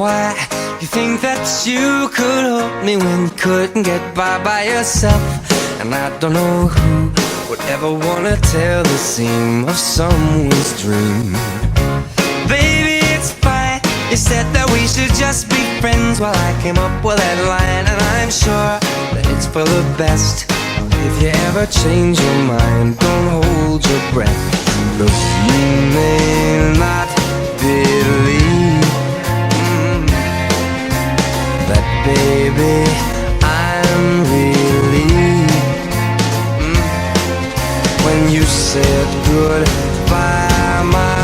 why you think that you could hold me when you couldn't get by yourself. And I don't know who would ever wanna tell the seam of someone's dream. Baby, it's fine. You said that we should just be friends. Well, I came up with that line, and I'm sure that it's for the best. If you ever change your mind, don't hold your breath. Look, you may not believe that, baby, I'm relieved. When you said goodbye, my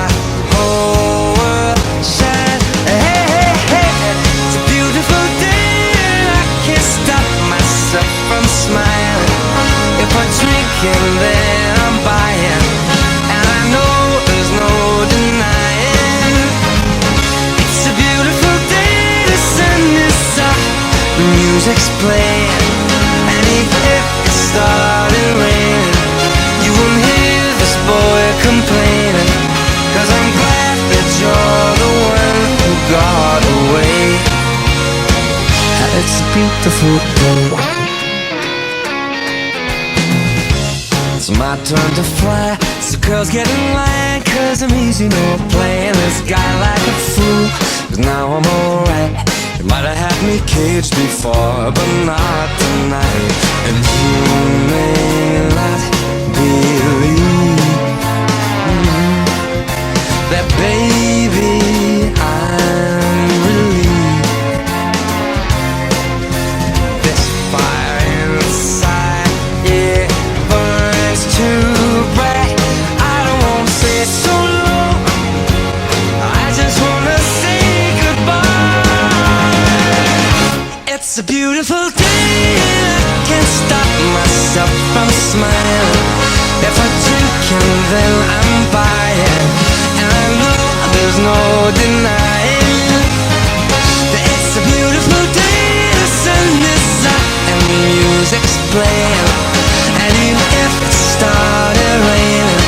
whole world shined. Hey, hey, hey, it's a beautiful day, and I can't stop myself from smiling. If I'm drinking, then I'm buying, and I know there's no denying. It's a beautiful day, the sun is up, the music's playing, and even if it started raining, you won't hear this boy complaining, 'cause I'm glad that you're the one who got away. It's a beautiful day. It's my turn to fly, so girls get in line, 'cause I'm easy, no playing this guy like a fool. 'Cause now I'm alright. You might have had me caged before, but not tonight. And you may not believe that, baby, I'm relieved. This fire inside, it burns too bright. I don't wanna say it so long, I just wanna say goodbye. It's a beautiful day, and I can't stop myself from smiling. If I'm drinking, then I'm buying, and I know there's no denying that it's a beautiful day. The sun is up and the music's playing, and even if it started raining,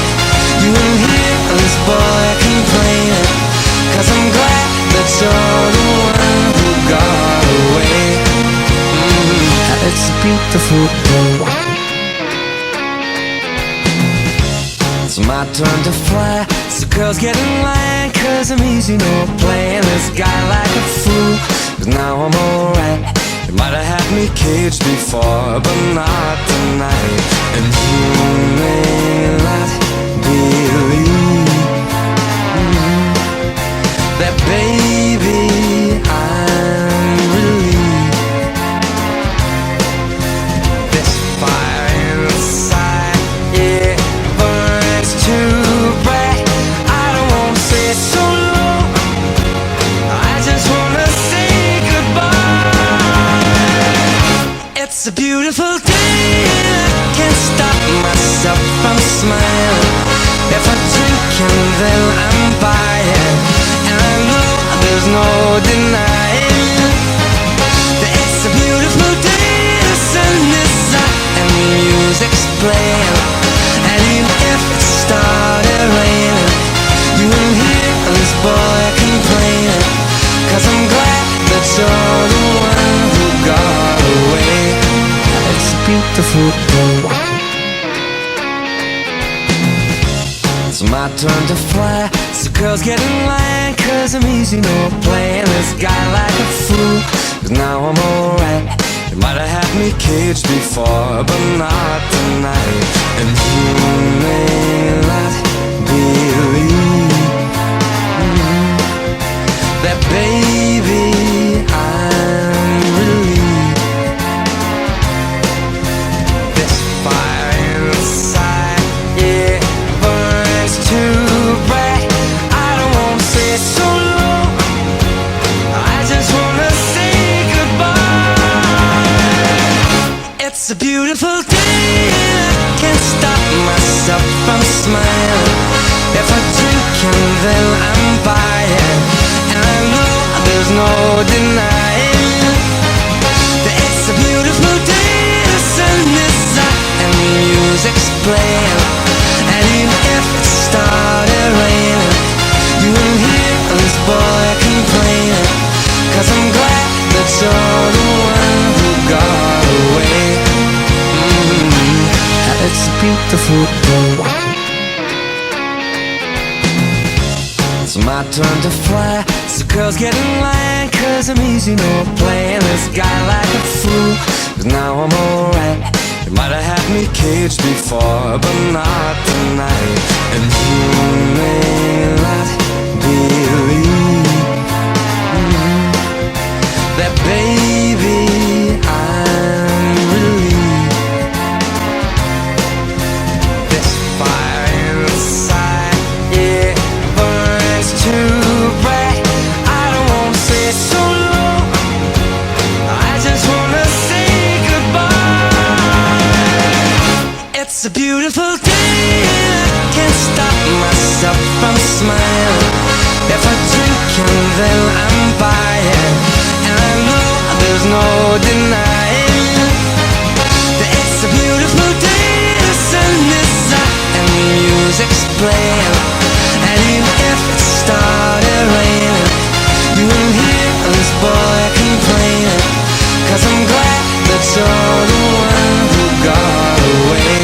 you won't hear this boy complaining, 'cause I'm glad that you're the one who got away. It's a beautiful day. It's my turn to fly, so girls get in line, 'cause I'm easy, no playing this guy like a fool. 'Cause now I'm alright. You might have had me caged before, but not tonight. And you may not believe that, baby, I'm relieved. This fire inside, it burns too bright. I don't wanna say it so long, I just wanna say goodbye. It's a beautiful day, and I can't stop myself from smiling. If I'm drinking, then I'm buying, and I know there's no denying that it's a beautiful day. The sun is up and the music's playing, and even if it started raining, you won't hear this boy complaining, 'cause I'm glad that you're the one who got away. It's a beautiful day. It's my turn to fly, so girls get in line, 'cause I'm easy, no playing this guy like a fool. 'Cause now I'm alright. You might have had me caged before, but not tonight. And you may not believe that, baby, I'm relieved. This fire inside, it burns too bright. I don't wanna say it so long, I just wanna say goodbye. It's a beautiful day, and I can't stop myself from smiling. If I'm drinking, then I'm buying, and I know there's no denying that it's a beautiful day. The sun is up and the music's playing, and even if it started raining, you won't hear this boy complaining, beautiful day. It's my turn to fly, so girls get in line, 'cause I'm easy, no playing this guy like a fool. 'Cause now I'm alright. You might have had me caged before, but not tonight. And you may not believe that, baby, I'm relieved. This fire inside, it burns too bright. I don't wanna stay so long, I just wanna say goodbye. It's a beautiful day, and I can't stop myself from smiling. If I drink and then I'm buying, and I know there's no denying that it's a beautiful day. The sun is up and the music's playing, and even if it started raining, you won't hear this boy complaining. 'Cause I'm glad that you're the one who got away.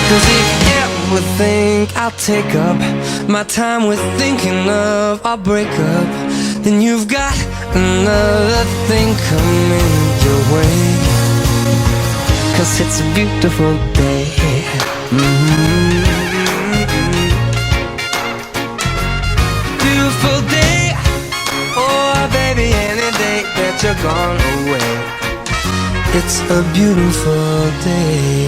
'Cause if you ever think I'll take up my time with thinking of our breakup, then you've got another thing coming your way. 'Cause it's a beautiful day. Beautiful day. Oh baby, any day that you're gone away, it's a beautiful day.